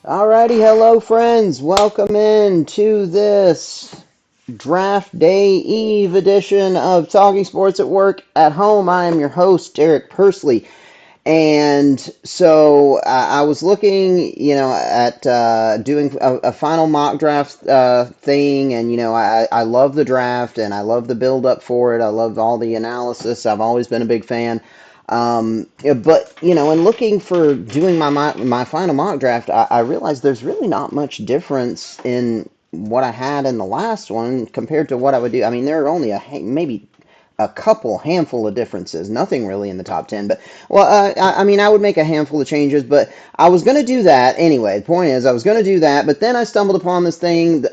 Alrighty, hello friends. Welcome in to this Draft Day Eve edition of Talking Sports at Work at Home. I am your host, Derek Persley. And so I was looking, at doing a final mock draft thing, and I love the draft and I love the build up for it. I love all the analysis. I've always been a big fan. Yeah, but in looking for doing my final mock draft, I realized there's really not much difference in what I had in the last one compared to what I would do. I mean, there are only maybe a couple handful of differences, nothing really in the top 10, but I mean, I would make a handful of changes, but I was going to do that anyway. The point is I was going to do that, but then I stumbled upon this thing.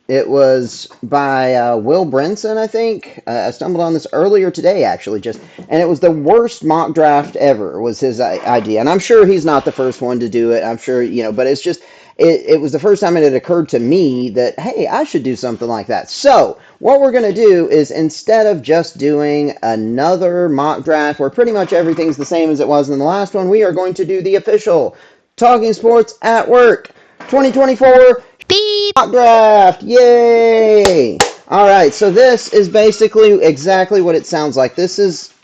It was by Will Brinson, I think. I stumbled on this earlier today, actually, and it was the worst mock draft ever was his idea, and I'm sure he's not the first one to do it. I'm sure, but it's just it was the first time it had occurred to me that, hey, I should do something like that. So what we're going to do is, instead of just doing another mock draft where pretty much everything's the same as it was in the last one, we are going to do the official Talking Sports at Work 2024 Beep. mock draft. Yay! All right, so this is basically exactly what it sounds like. This is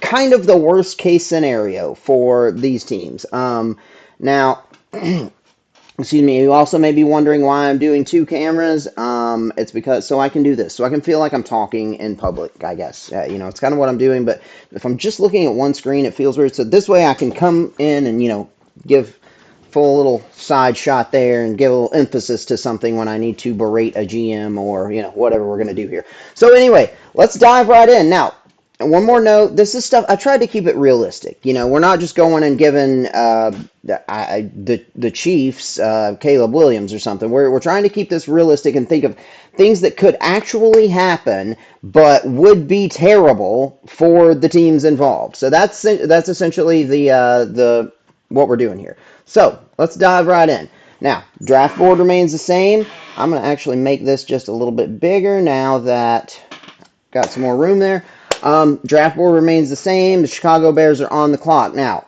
kind of the worst case scenario for these teams. Now, excuse me, you also may be wondering why I'm doing two cameras. It's because so I can do this, so I can feel like I'm talking in public, I guess. It's kind of what I'm doing, but if I'm just looking at one screen, it feels weird. So this way I can come in and, give full little side shot there and give a little emphasis to something when I need to berate a GM or, whatever we're going to do here. So anyway, let's dive right in. Now, and one more note, this is stuff I tried to keep it realistic. We're not just going and giving the Chiefs Caleb Williams or something. We're trying to keep this realistic and think of things that could actually happen, but would be terrible for the teams involved. So that's essentially the what we're doing here. So let's dive right in. Now, draft board remains the same. I'm going to actually make this just a little bit bigger now that got some more room there. Draft board remains the same. The Chicago Bears are on the clock. Now,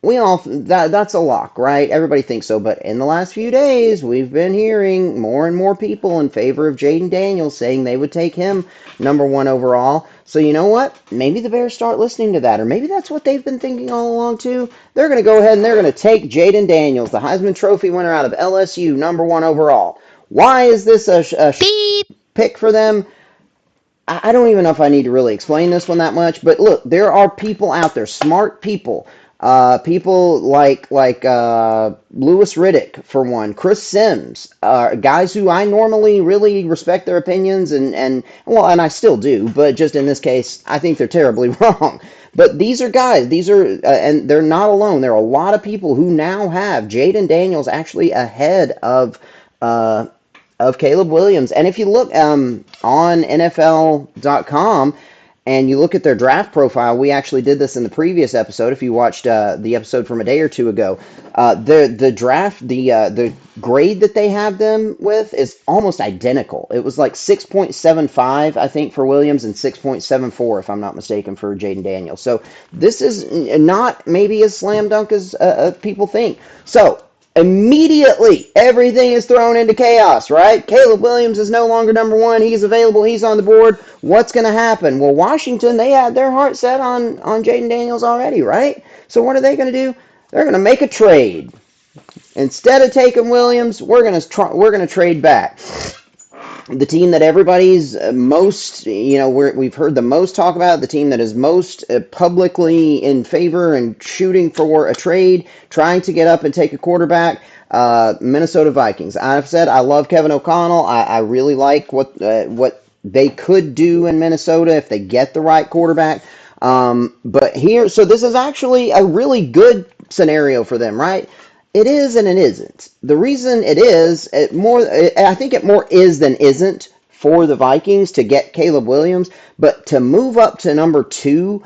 that's a lock, right? Everybody thinks so, but in the last few days, we've been hearing more and more people in favor of Jaden Daniels saying they would take him number one overall. So you know what? Maybe the Bears start listening to that, or maybe that's what they've been thinking all along too. They're going to go ahead and they're going to take Jaden Daniels, the Heisman Trophy winner out of LSU, number one overall. Why is this a Beep. pick for them? I don't even know if I need to really explain this one that much, but look, there are people out there, smart people, people like Lewis Riddick for one, Chris Sims, guys who I normally really respect their opinions and I still do, but just in this case, I think they're terribly wrong. But these are guys, and they're not alone. There are a lot of people who now have Jaden Daniels actually ahead uh, of Caleb Williams. And if you look on NFL.com and you look at their draft profile, we actually did this in the previous episode. If you watched the episode from a day or two ago, the draft, the grade that they have them with is almost identical. It was like 6.75, I think, for Williams and 6.74, if I'm not mistaken, for Jaden Daniels. So this is not maybe as slam dunk as people think. So immediately everything is thrown into chaos, right? Caleb Williams is no longer number one. He's available. He's on the board. What's going to happen? Well, Washington, they had their heart set on Jaden Daniels already, right? So what are they going to do? They're going to make a trade. Instead of taking Williams, we're going to trade back. The team that everybody's most, we've heard the most talk about, the team that is most publicly in favor and shooting for a trade, trying to get up and take a quarterback, Minnesota Vikings. I've said I love Kevin O'Connell. I really like what they could do in Minnesota if they get the right quarterback. So this is actually a really good scenario for them, right? It is and it isn't. The reason it is, I think it more is than isn't for the Vikings to get Caleb Williams, but to move up to number two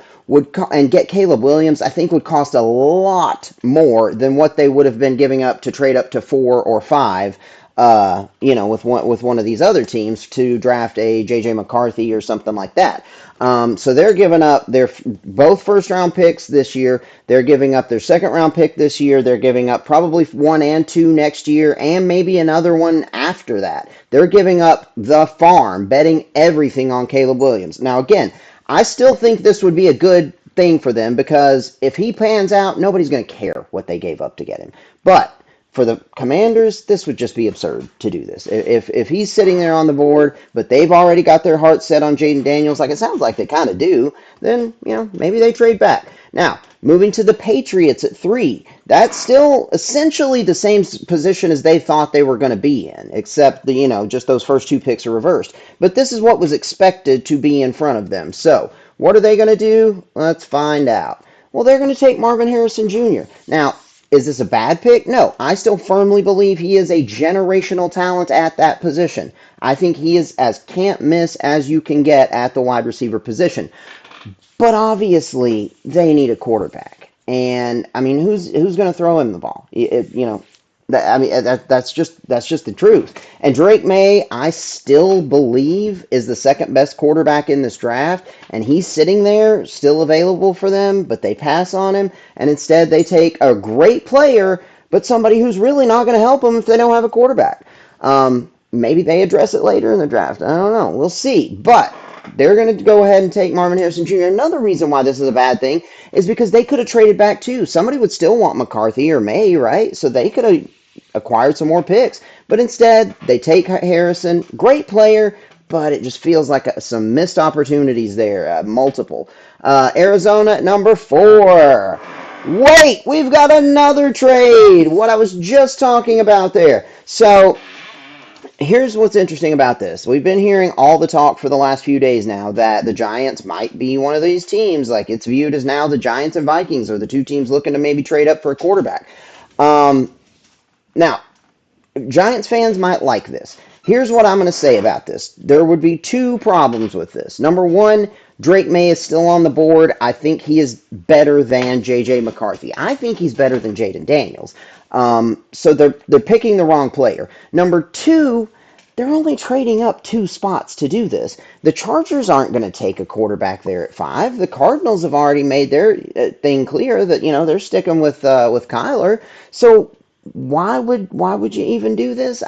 and get Caleb Williams, I think would cost a lot more than what they would have been giving up to trade up to 4 or 5 with one of these other teams to draft a J.J. McCarthy or something like that. So they're giving up their both first round picks this year. They're giving up their second round pick this year. They're giving up probably one and two next year, and maybe another one after that. They're giving up the farm, betting everything on Caleb Williams. Now, again, I still think this would be a good thing for them because if he pans out, nobody's going to care what they gave up to get him. But for the Commanders, this would just be absurd to do this. If he's sitting there on the board, but they've already got their heart set on Jaden Daniels, like it sounds like they kind of do, then maybe they trade back. Now, moving to the Patriots at 3, that's still essentially the same position as they thought they were going to be in, except just those first two picks are reversed. But this is what was expected to be in front of them. So, what are they going to do? Let's find out. Well, they're going to take Marvin Harrison Jr. Now, is this a bad pick? No. I still firmly believe he is a generational talent at that position. I think he is as can't miss as you can get at the wide receiver position. But obviously, they need a quarterback. And I mean, who's going to throw him the ball? That's just the truth. And Drake May, I still believe, is the second best quarterback in this draft, and he's sitting there still available for them, but they pass on him, and instead they take a great player, but somebody who's really not going to help them if they don't have a quarterback. Maybe they address it later in the draft. I don't know. We'll see. But they're going to go ahead and take Marvin Harrison Jr. Another reason why this is a bad thing is because they could have traded back too. Somebody would still want McCarthy or May, right? So they could have acquired some more picks. But instead, they take Harrison. Great player, but it just feels like some missed opportunities there, multiple. Arizona at number 4. Wait, we've got another trade. What I was just talking about there. So here's what's interesting about this. We've been hearing all the talk for the last few days now that the Giants might be one of these teams. Like it's viewed as now the Giants and Vikings are the two teams looking to maybe trade up for a quarterback. Now, Giants fans might like this. Here's what I'm going to say about this. There would be two problems with this. Number one, Drake May is still on the board. I think he is better than J.J. McCarthy. I think he's better than Jaden Daniels. So they're picking the wrong player. Number two, they're only trading up 2 spots to do this. The Chargers aren't going to take a quarterback there at 5. The Cardinals have already made their thing clear that they're sticking with Kyler. So why would you even do this?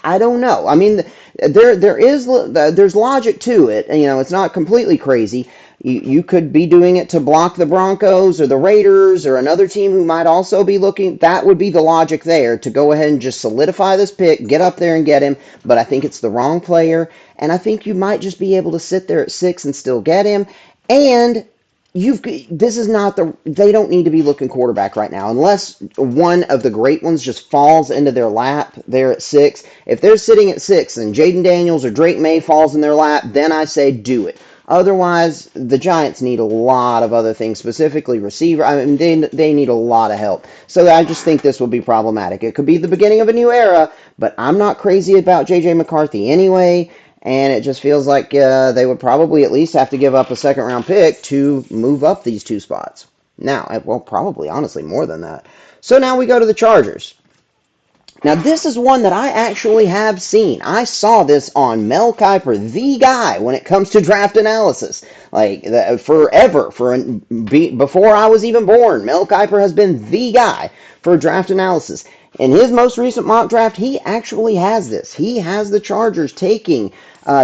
I don't know. I mean, there's logic to it. It's not completely crazy. You could be doing it to block the Broncos or the Raiders or another team who might also be looking. That would be the logic there to go ahead and just solidify this pick, get up there and get him. But I think it's the wrong player, and I think you might just be able to sit there at 6 and still get him. And they don't need to be looking quarterback right now unless one of the great ones just falls into their lap there at 6. If they're sitting at 6 and Jaden Daniels or Drake May falls in their lap, then I say do it. Otherwise, the Giants need a lot of other things, specifically receiver. I mean, they need a lot of help. So I just think this will be problematic. It could be the beginning of a new era, but I'm not crazy about J.J. McCarthy anyway. And it just feels like they would probably at least have to give up a second-round pick to move up these 2 spots. Now, well, probably, honestly, more than that. So now we go to the Chargers. Now, this is one that I actually have seen. I saw this on Mel Kiper, the guy when it comes to draft analysis. Like, forever, before I was even born, Mel Kiper has been the guy for draft analysis. In his most recent mock draft, he actually has this. He has the Chargers taking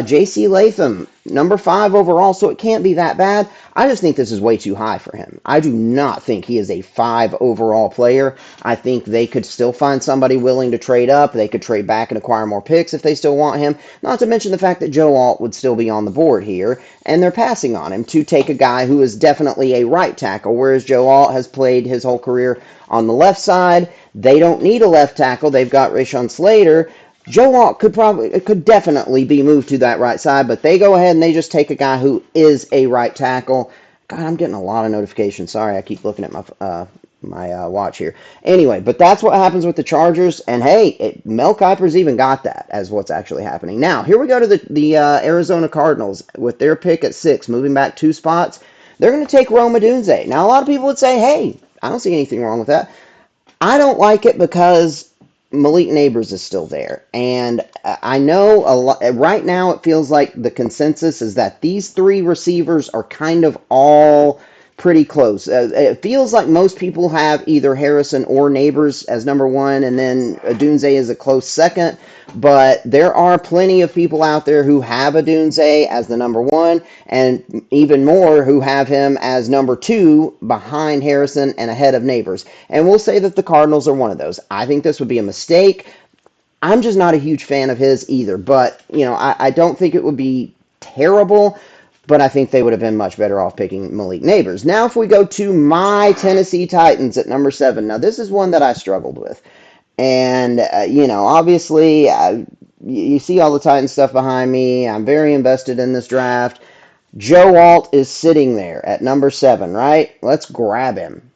J.C. Latham, number 5 overall, so it can't be that bad. I just think this is way too high for him. I do not think he is a 5 overall player. I think they could still find somebody willing to trade up. They could trade back and acquire more picks if they still want him. Not to mention the fact that Joe Alt would still be on the board here, and they're passing on him to take a guy who is definitely a right tackle, whereas Joe Alt has played his whole career on the left side. They don't need a left tackle. They've got Rashawn Slater. Joe Alt could definitely be moved to that right side, but they go ahead and they just take a guy who is a right tackle. God, I'm getting a lot of notifications. Sorry, I keep looking at my watch here. Anyway, but that's what happens with the Chargers, and hey, Mel Kiper's even got that as what's actually happening. Now, here we go to the Arizona Cardinals with their pick at 6, moving back 2 spots. They're going to take Rome Odunze. Now, a lot of people would say, hey, I don't see anything wrong with that. I don't like it because Malik Neighbors is still there. And I know a lot, right now it feels like the consensus is that these three receivers are kind of all pretty close. It feels like most people have either Harrison or Neighbors as number one, and then Adunze is a close second. But there are plenty of people out there who have Adunze as the number one, and even more who have him as number two behind Harrison and ahead of Neighbors. And we'll say that the Cardinals are one of those. I think this would be a mistake. I'm just not a huge fan of his either, but I don't think it would be terrible, but I think they would have been much better off picking Malik Neighbors. Now, if we go to my Tennessee Titans at number 7, now this is one that I struggled with. And, obviously, you see all the Titans stuff behind me. I'm very invested in this draft. Joe Alt is sitting there at number 7, right? Let's grab him.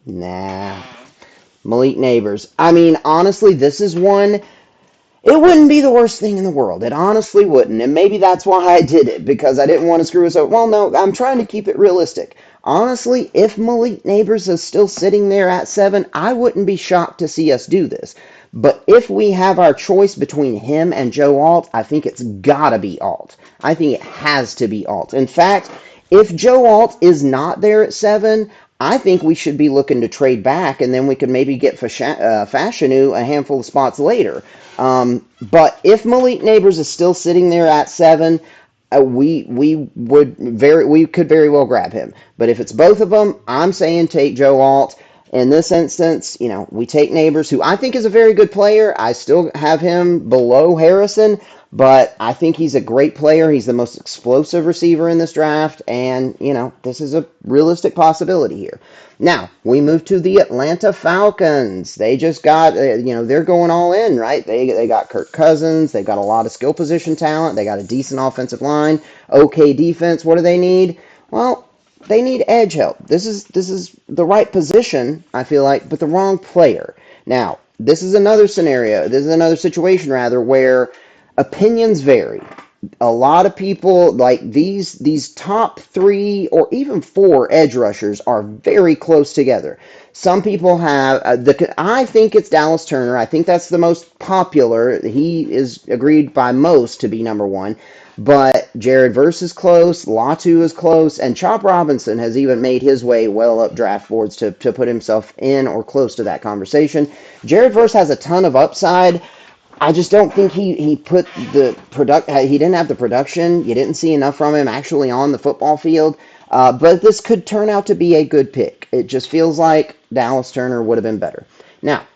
Nah. Malik Neighbors. I mean, honestly, this is one. It wouldn't be the worst thing in the world. It honestly wouldn't. And maybe that's why I did it, because I didn't want to screw us up. Well, no, I'm trying to keep it realistic. Honestly, if Malik Neighbors is still sitting there at 7, I wouldn't be shocked to see us do this. But if we have our choice between him and Joe Alt, I think it's gotta be Alt. I think it has to be Alt. In fact, if Joe Alt is not there at 7, I think we should be looking to trade back, and then we could maybe get Fashanu a handful of spots later. But if Malik Neighbors is still sitting there at 7, we could very well grab him. But if it's both of them, I'm saying take Joe Alt. In this instance, we take Neighbors, who I think is a very good player. I still have him below Harrison, but I think he's a great player. He's the most explosive receiver in this draft, and, this is a realistic possibility here. Now, we move to the Atlanta Falcons. They just got, they're going all in, right? They got Kirk Cousins. They've got a lot of skill position talent. They got a decent offensive line, okay defense. What do they need? Well, they need edge help. This is the right position, I feel like, but the wrong player. Now, this is another scenario. This is another situation, rather, where opinions vary. A lot of people, like these top 3 or even 4 edge rushers are very close together. Some people have I think it's Dallas Turner. I think that's the most popular. He is agreed by most to be number 1. But Jared Verse is close, Latu is close, and Chop Robinson has even made his way well up draft boards to put himself in or close to that conversation. Jared Verse has a ton of upside. I just don't think he put the he didn't have the production. You didn't see enough from him actually on the football field. But this could turn out to be a good pick. It just feels like Dallas Turner would have been better. Now,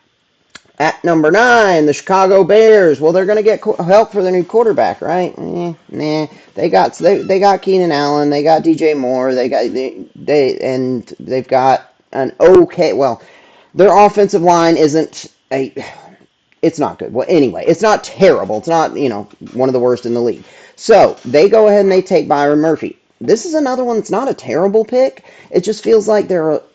at number 9, the Chicago Bears. Well, they're going to get help for their new quarterback, right? Nah. They got Keenan Allen. They got DJ Moore. They've got an okay. Well, their offensive line isn't a. It's not good. Well, anyway, it's not terrible. It's not one of the worst in the league. So they go ahead and they take Byron Murphy. This is another one that's not a terrible pick. It just feels like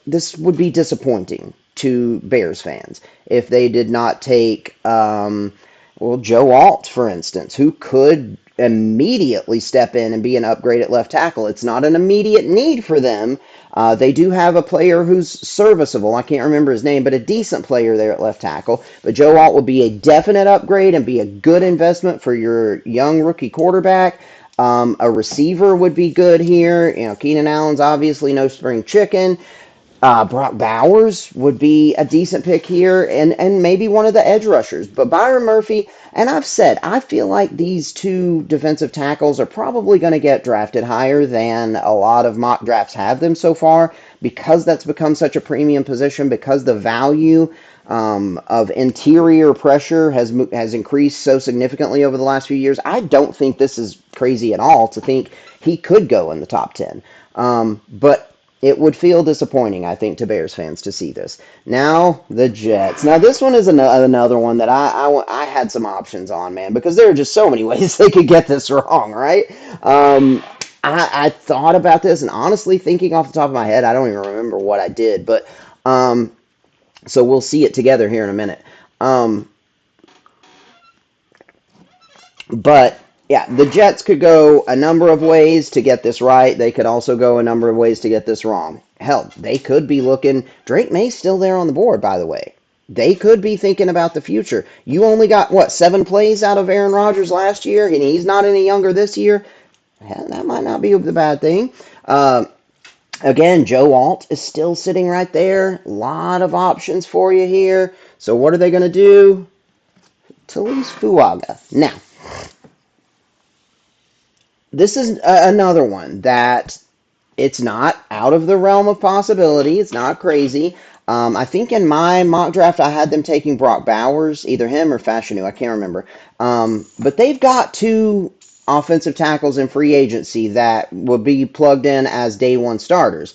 this would be disappointing to Bears fans if they did not take, Joe Alt, for instance, who could immediately step in and be an upgrade at left tackle. It's not an immediate need for them. They do have a player who's serviceable. I can't remember his name, but a decent player there at left tackle. But Joe Alt will be a definite upgrade and be a good investment for your young rookie quarterback. A receiver would be good here. Keenan Allen's obviously no spring chicken. Brock Bowers would be a decent pick here, and maybe one of the edge rushers. But Byron Murphy, and I've said, I feel like these 2 defensive tackles are probably going to get drafted higher than a lot of mock drafts have them so far, because that's become such a premium position, because the value of interior pressure has increased so significantly over the last few years. I don't think this is crazy at all to think he could go in the top 10. But it would feel disappointing, I think, to Bears fans to see this. Now, the Jets. Now, this one is another one that I had some options on, man, because there are just so many ways they could get this wrong, right? I thought about this, and honestly, thinking off the top of my head, I don't even remember what I did, but so we'll see it together here in a minute. But yeah, the Jets could go a number of ways to get this right. They could also go a number of ways to get this wrong. Hell, they could be looking. Drake May's still there on the board, by the way. they could be thinking about the future. You only got, what, 7 plays out of Aaron Rodgers last year, and he's not any younger this year. Hell, that might not be the bad thing. Uh, Again, Joe Alt is still sitting right there. A lot of options for you here. So what are they going to do? Talise Fuaga. Now, this is another one that it's not out of the realm of possibility. It's not crazy. I think in my mock draft, I had them taking Brock Bowers, either him or Fashanu. I can't remember. But they've got two offensive tackles in free agency that will be plugged in as day one starters.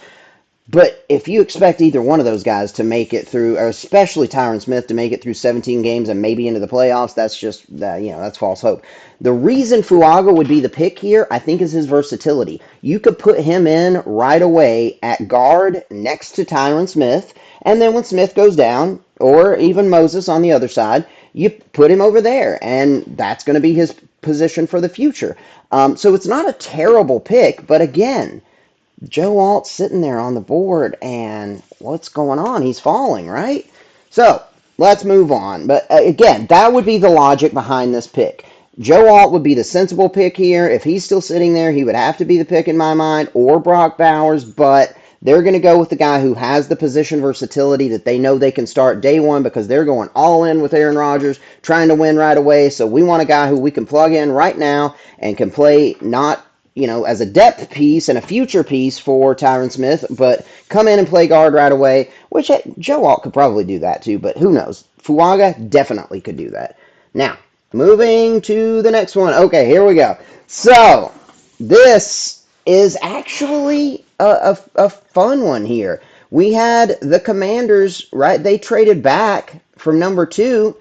But if you expect either one of those guys to make it through, or especially Tyron Smith to make it through 17 games and maybe into the playoffs, that's just that's false hope. The reason Fuaga would be the pick here, I think, is his versatility. You could put him in right away at guard next to Tyron Smith, and then when Smith goes down, or even Moses on the other side, you put him over there, and that's going to be his position for the future. So it's not a terrible pick, but again, Joe Alt's sitting there on the board, and what's going on? He's falling, right? So let's move on. But again, that would be the logic behind this pick. Joe Alt would be the sensible pick here. If he's still sitting there, he would have to be the pick in my mind, or Brock Bowers, but they're going to go with the guy who has the position versatility that they know they can start day one because they're going all in with Aaron Rodgers, trying to win right away. So we want a guy who we can plug in right now and can play not as a depth piece and a future piece for Tyron Smith, but come in and play guard right away, which Joe Alt could probably do that too, but who knows? Fuaga definitely could do that. Now, moving to the next one. Okay, here we go. So, this is actually a fun one here. We had the Commanders, right? They traded back from number 2.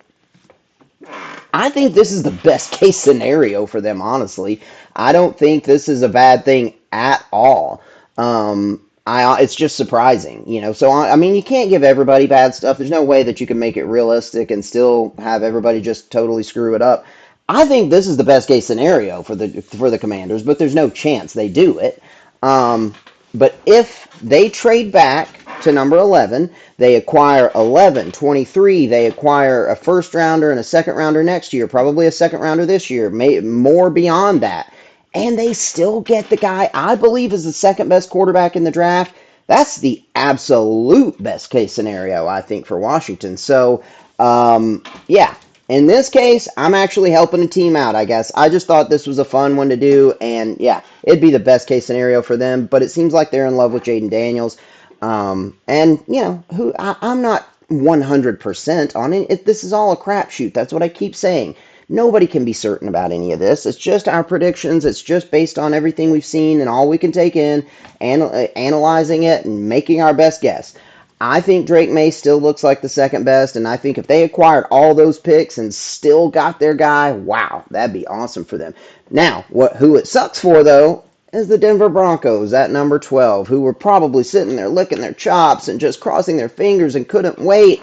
I think this is the best case scenario for them, honestly. I don't think this is a bad thing at all. It's just surprising. So I mean, you can't give everybody bad stuff. There's no way that you can make it realistic and still have everybody just totally screw it up. I think this is the best case scenario for the Commanders, but there's no chance they do it. But if they trade back to number 11, they acquire 11, 23, they acquire a first rounder and a second rounder next year, probably a second rounder this year, more beyond that. And they still get the guy I believe is the second best quarterback in the draft. That's the absolute best case scenario, I think, for Washington. So, yeah, in this case, I'm actually helping a team out, I guess. I just thought this was a fun one to do, and yeah, it'd be the best case scenario for them. But it seems like they're in love with Jaden Daniels. And, I'm not 100% on it. This is all a crapshoot. That's what I keep saying. Nobody can be certain about any of this. It's just our predictions. It's just based on everything we've seen and all we can take in, and analyzing it and making our best guess. I think Drake May still looks like the second best, and I think if they acquired all those picks and still got their guy, wow, that'd be awesome for them. Now, who it sucks for, though, is the Denver Broncos at number 12, who were probably sitting there licking their chops and just crossing their fingers and couldn't wait.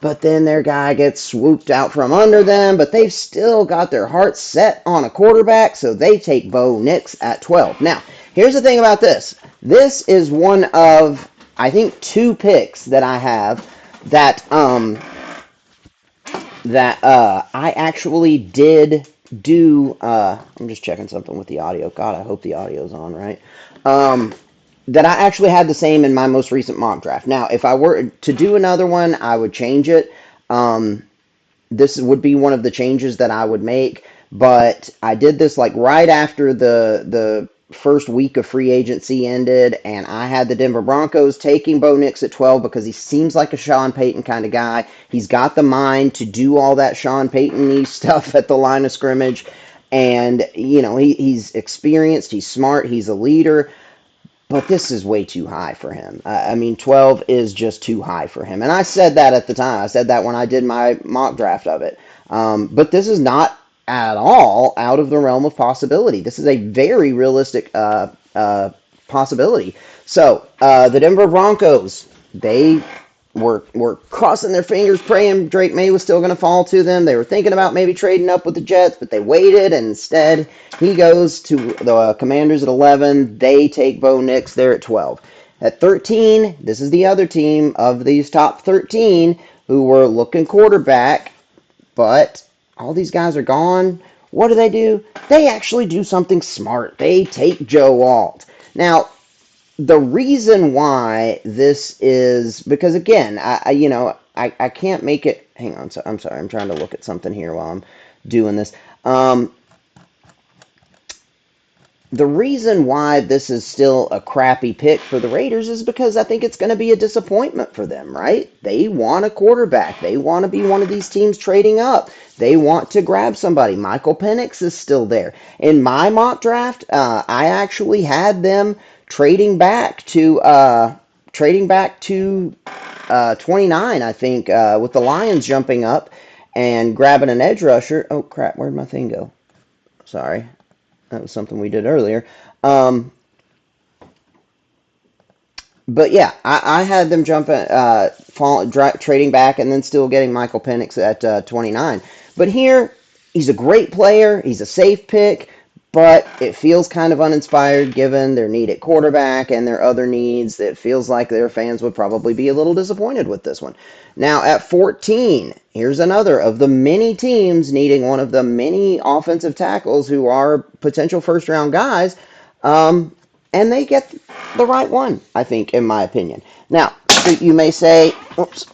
But then their guy gets swooped out from under them, but they've still got their hearts set on a quarterback, so they take Bo Nix at 12. Now, here's the thing about this. This is one of, I think, 2 picks that I have that I actually did do. I'm just checking something with the audio. God, I hope the audio's on, right? That I actually had the same in my most recent mock draft. Now, if I were to do another one, I would change it. This would be one of the changes that I would make, but I did this like right after the first week of free agency ended, and I had the Denver Broncos taking Bo Nix at 12 because he seems like a Sean Payton kind of guy. He's got the mind to do all that Sean Payton-y stuff at the line of scrimmage, and he's experienced, he's smart, he's a leader. But this is way too high for him. I mean, 12 is just too high for him. And I said that at the time. I said that when I did my mock draft of it. But this is not at all out of the realm of possibility. This is a very realistic possibility. So, the Denver Broncos, they were crossing their fingers, praying Drake May was still going to fall to them. They were thinking about maybe trading up with the Jets, but they waited, and instead he goes to the Commanders at 11. They take Bo Nix there at 12. At 13, this is the other team of these top 13. who were looking quarterback, but all these guys are gone. What do? They actually do something smart. They take Joe Alt. Now, the reason why this is because again, I can't make it. Hang on, so I'm sorry. I'm trying to look at something here while I'm doing this. Um, the reason why this is still a crappy pick for the Raiders is because I think it's going to be a disappointment for them, right? They want a quarterback. They want to be one of these teams trading up. They want to grab somebody. Michael Penix is still there. In my mock draft, I actually had them trading back to 29, I think, with the Lions jumping up and grabbing an edge rusher. Oh crap! Where'd my thing go? Sorry. That was something we did earlier. Um, but yeah, I had them trading back and then still getting Michael Penix at 29. But here, he's a great player. He's a safe pick, but it feels kind of uninspired given their need at quarterback and their other needs. It feels like their fans would probably be a little disappointed with this one. Now, at 14, here's another of the many teams needing one of the many offensive tackles who are potential first round guys. Um, and they get the right one, I think, in my opinion. Now, you may say, oops,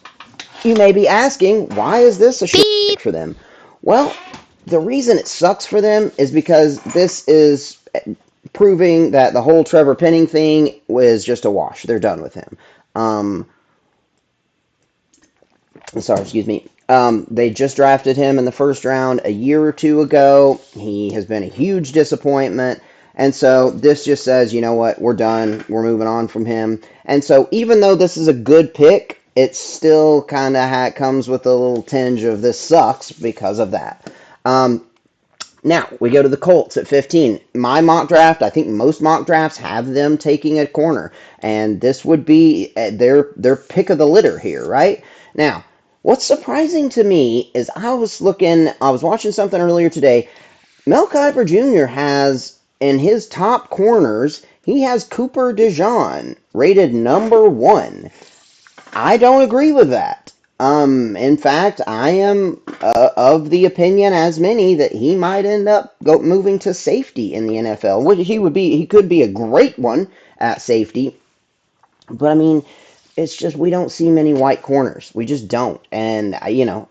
you may be asking, why is this a shit pick for them? Well, the reason it sucks for them is because this is proving that the whole Trevor Penning thing was just a wash. They're done with him. Um, sorry, excuse me. They just drafted him in the first round a year or two ago. He has been a huge disappointment. And so this just says, you know what, we're done. We're moving on from him. And so even though this is a good pick, it still kind of comes with a little tinge of this sucks because of that. Now, we go to the Colts at 15. My mock draft, I think most mock drafts have them taking a corner. And this would be their pick of the litter here, right? Now, what's surprising to me is I was watching something earlier today. Mel Kiper Jr. has, in his top corners, he has Cooper DeJean rated number one. I don't agree with that. In fact, I am of the opinion, as many, that he might end up moving to safety in the NFL. Which he could be a great one at safety, but I mean, it's just we don't see many white corners. We just don't. And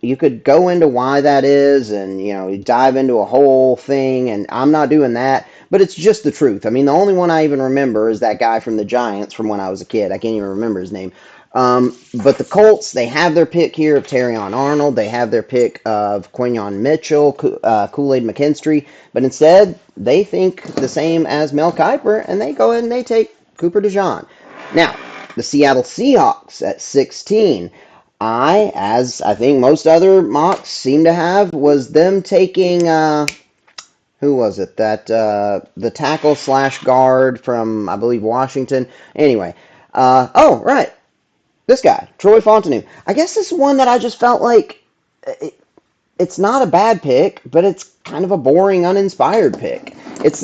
you could go into why that is, and dive into a whole thing. And I'm not doing that, but it's just the truth. I mean, the only one I even remember is that guy from the Giants from when I was a kid. I can't even remember his name. But the Colts, they have their pick here of Terrion Arnold. They have their pick of Quinyon Mitchell, Kool-Aid McKinstry. But instead, they think the same as Mel Kiper, and they go ahead and they take Cooper DeJean. Now, the Seattle Seahawks at 16. As I think most other mocks seem to have, was them taking, who was it? The tackle slash guard from, I believe, Washington. Anyway, oh, right. This guy, Troy Fontenot. I guess this is one that I just felt like it's not a bad pick, but it's kind of a boring, uninspired pick. It's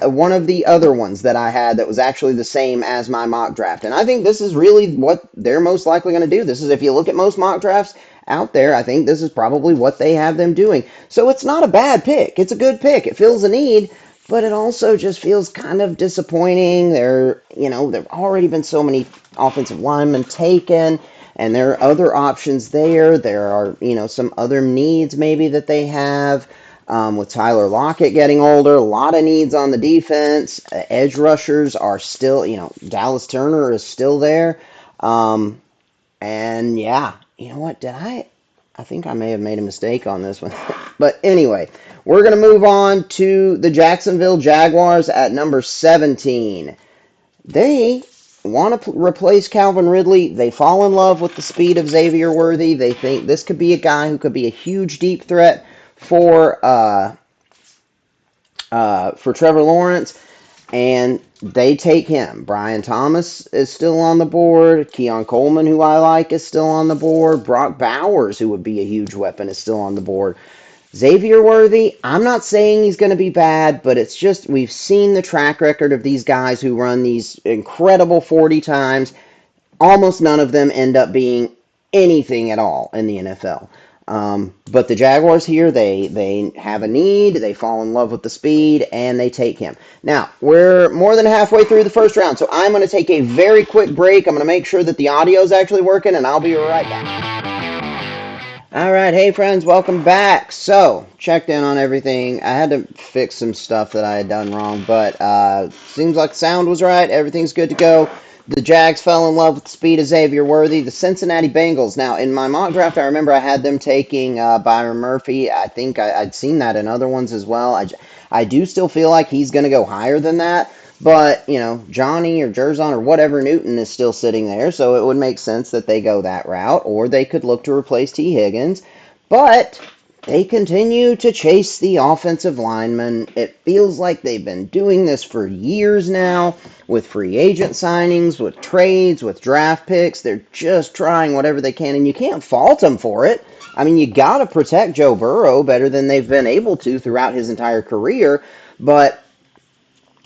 one of the other ones that I had that was actually the same as my mock draft, and I think this is really what they're most likely going to do. This is, if you look at most mock drafts out there, I think this is probably what they have them doing. So it's not a bad pick. It's a good pick. It fills a need, but it also just feels kind of disappointing. There've already been so many offensive linemen taken, and there are other options there. There are, some other needs maybe that they have. With Tyler Lockett getting older, a lot of needs on the defense. Edge rushers are still, Dallas Turner is still there. And yeah, you know what? I think I may have made a mistake on this one. But anyway, we're going to move on to the Jacksonville Jaguars at number 17. They want to replace Calvin Ridley. They fall in love with the speed of Xavier Worthy. They think this could be a guy who could be a huge deep threat for Trevor Lawrence, and they take him. Brian Thomas is still on the board. Keon Coleman, who I like, is still on the board. Brock Bowers, who would be a huge weapon, is still on the board. Xavier Worthy, I'm not saying he's going to be bad, but it's just we've seen the track record of these guys who run these incredible 40 times. Almost none of them end up being anything at all in the NFL. But the Jaguars here, they have a need, they fall in love with the speed, and they take him. Now, we're more than halfway through the first round, so I'm going to take a very quick break. I'm going to make sure that the audio is actually working, and I'll be right back. All right, hey friends, welcome back. So, checked in on everything. I had to fix some stuff that I had done wrong, but seems like sound was right. Everything's good to go. The Jags fell in love with the speed of Xavier Worthy. The Cincinnati Bengals. Now, in my mock draft, I remember I had them taking Byron Murphy. I think I'd seen that in other ones as well. I do still feel like he's going to go higher than that. But, Johnny or Jerzon or whatever Newton is still sitting there, so it would make sense that they go that route, or they could look to replace T. Higgins. But they continue to chase the offensive linemen. It feels like they've been doing this for years now with free agent signings, with trades, with draft picks. They're just trying whatever they can, and you can't fault them for it. I mean, you got to protect Joe Burrow better than they've been able to throughout his entire career, but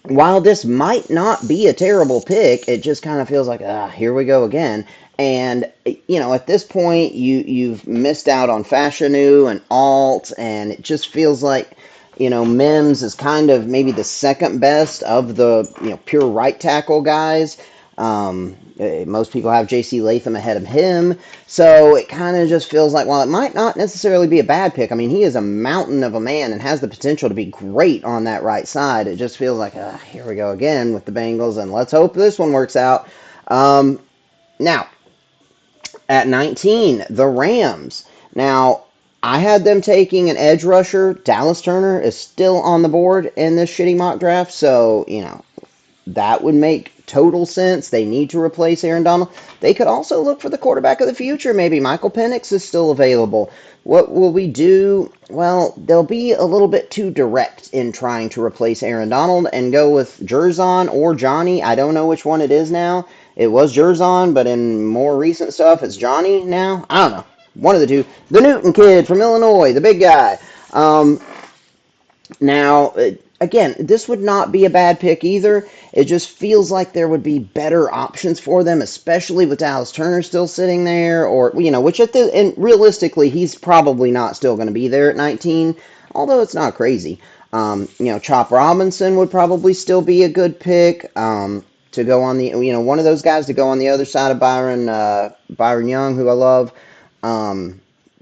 while this might not be a terrible pick, it just kind of feels like, here we go again. And at this point, you've missed out on Fashanu and Alt, and it just feels like, Mims is kind of maybe the second best of the pure right tackle guys. Most people have J.C. Latham ahead of him, so it kind of just feels like, while it might not necessarily be a bad pick, I mean, he is a mountain of a man and has the potential to be great on that right side. It just feels like, here we go again with the Bengals, and let's hope this one works out. Now, at 19, the Rams. Now, I had them taking an edge rusher. Dallas Turner is still on the board in this shitty mock draft, so, that would make total sense. They need to replace Aaron Donald. They could also look for the quarterback of the future. Maybe Michael Penix is still available. What will we do? Well, they'll be a little bit too direct in trying to replace Aaron Donald and go with Jerzon or Johnny. I don't know which one it is now. It was Jerzon, but in more recent stuff, it's Johnny now. I don't know. One of the two. The Newton kid from Illinois, the big guy. Now, again, this would not be a bad pick either. It just feels like there would be better options for them, especially with Dallas Turner still sitting there, or which and realistically, he's probably not still going to be there at 19, although it's not crazy. Chop Robinson would probably still be a good pick to go on the one of those guys to go on the other side of Byron Young, who I love.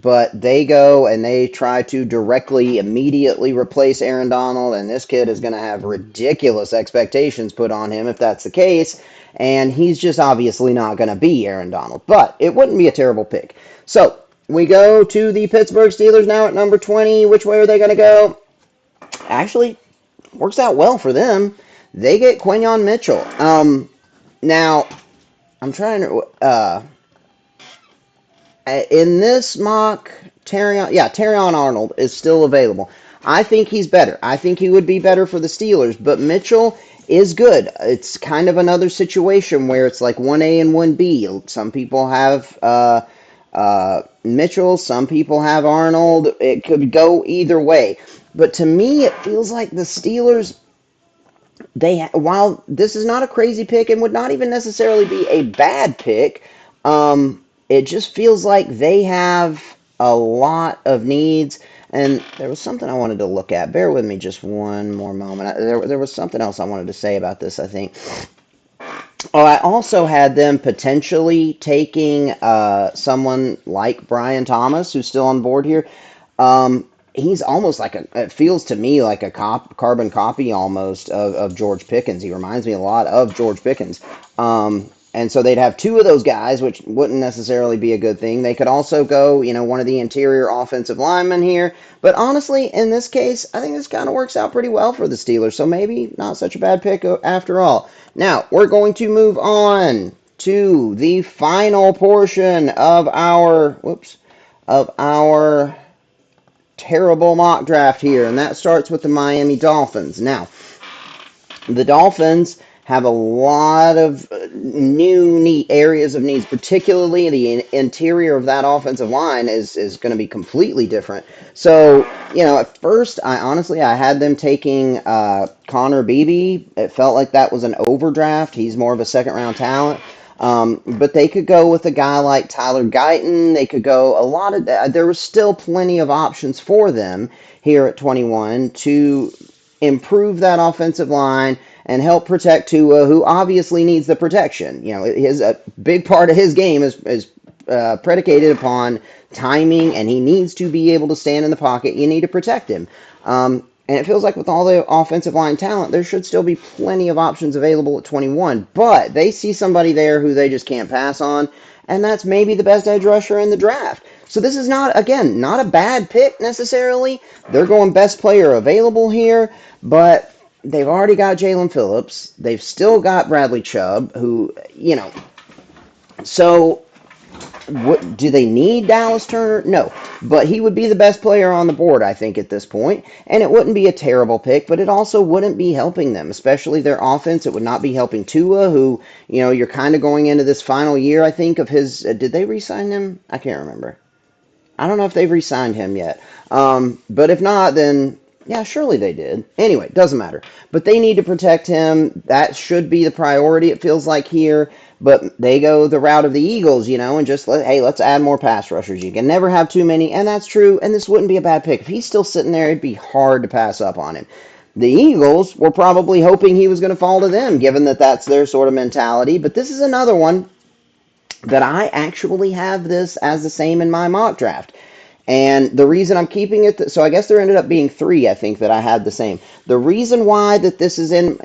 But they go and they try to directly, immediately replace Aaron Donald, and this kid is going to have ridiculous expectations put on him if that's the case, and he's just obviously not going to be Aaron Donald. But it wouldn't be a terrible pick. So we go to the Pittsburgh Steelers now at number 20. Which way are they going to go? Actually, works out well for them. They get Quinyon Mitchell. Now, I'm trying to... in this mock, Terrion Arnold is still available. I think he's better. I think he would be better for the Steelers, but Mitchell is good. It's kind of another situation where it's like 1A and 1B. Some people have Mitchell, some people have Arnold. It could go either way. But to me, it feels like the Steelers, while this is not a crazy pick and would not even necessarily be a bad pick, it just feels like they have a lot of needs. And there was something I wanted to look at. Bear with me just one more moment. There was something else I wanted to say about this, I think. Oh, I also had them potentially taking someone like Brian Thomas, who's still on board here. He's almost like it feels to me like a carbon copy almost of George Pickens. He reminds me a lot of George Pickens. And so they'd have two of those guys, which wouldn't necessarily be a good thing. They could also go, one of the interior offensive linemen here. But honestly, in this case, I think this kind of works out pretty well for the Steelers. So maybe not such a bad pick after all. Now, we're going to move on to the final portion of our terrible mock draft here, and that starts with the Miami Dolphins. Now, the Dolphins have a lot of new areas of needs, particularly the interior of that offensive line is going to be completely different. So, at first, I had them taking Connor Beebe. It felt like that was an overdraft. He's more of a second-round talent. But they could go with a guy like Tyler Guyton. They could go a lot of that. There was still plenty of options for them here at 21 to improve that offensive line and help protect Tua, who obviously needs the protection. You know, his a big part of his game is predicated upon timing, and he needs to be able to stand in the pocket. You need to protect him. And it feels like with all the offensive line talent, there should still be plenty of options available at 21. But they see somebody there who they just can't pass on, and that's maybe the best edge rusher in the draft. So this is not, again, not a bad pick necessarily. They're going best player available here, but they've already got Jalen Phillips. They've still got Bradley Chubb, who, you know, so what do they need Dallas Turner? No, but he would be the best player on the board, I think, at this point, and it wouldn't be a terrible pick, but it also wouldn't be helping them, especially their offense. It would not be helping Tua, who, you know, you're kind of going into this final year, I think, of his. Did they re-sign him? I can't remember. I don't know if they've re-signed him yet. But if not, then yeah, surely they did. Anyway, doesn't matter. But they need to protect him. That should be the priority, it feels like here. But they go the route of the Eagles, you know, and just hey, let's add more pass rushers. You can never have too many, and that's true. And this wouldn't be a bad pick. If he's still sitting there, it'd be hard to pass up on him. The Eagles were probably hoping he was going to fall to them, given that that's their sort of mentality. But this is another one that I actually have this as the same in my mock draft. And the reason I'm keeping it, so I guess there ended up being three, I think, that I had the same. The reason why that this is in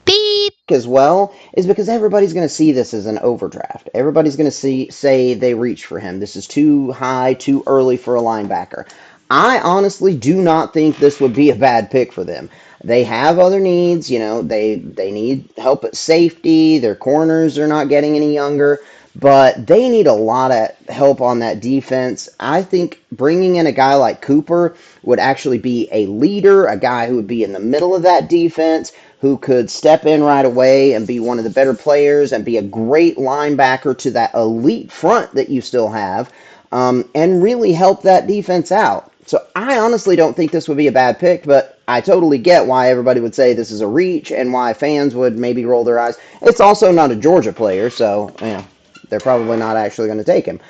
Beep. as well is because everybody's going to see this as an overdraft. Everybody's going to say they reach for him. This is too high, too early for a linebacker. I honestly do not think this would be a bad pick for them. They have other needs, you know, they need help at safety, their corners are not getting any younger, but they need a lot of help on that defense. I think bringing in a guy like Cooper would actually be a leader, a guy who would be in the middle of that defense, who could step in right away and be one of the better players and be a great linebacker to that elite front that you still have, and really help that defense out. So I honestly don't think this would be a bad pick, but I totally get why everybody would say this is a reach and why fans would maybe roll their eyes. It's also not a Georgia player, so you know, they're probably not actually going to take him.